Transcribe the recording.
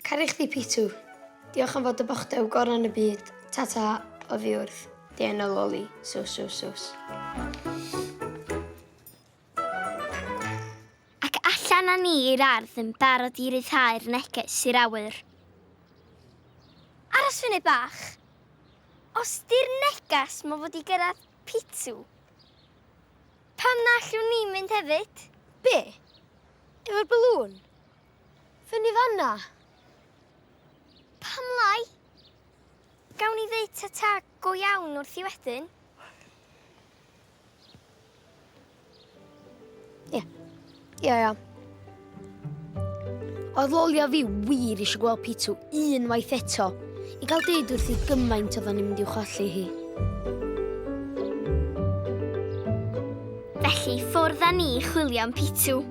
Car i chdi, Pitw. Diolch am fod y bochdew gorau yn y byd. Ta-ta o fi wrth. Deian o Loli. Sos. Ac allan â ni i'r ardd yn barod i ryddhau'r neges i'r awyr. Aros fyny bach. Os di'r negas mae fod i gyrraedd Pitw, pam na allwn ni mynd hefyd? Be? Efo'r balŵn? Fyny fanna? Pam lai? Gawn ni ddeud ta-ta go iawn wrth i wedyn? Ia. Oedd Loli a fi wir eisiau gweld Pitw unwaith eto, i gael deud wrth i gymaint oedden ni'n mynd i'w cholli hi. Felly ffwrdd â ni chwilio am Pitw.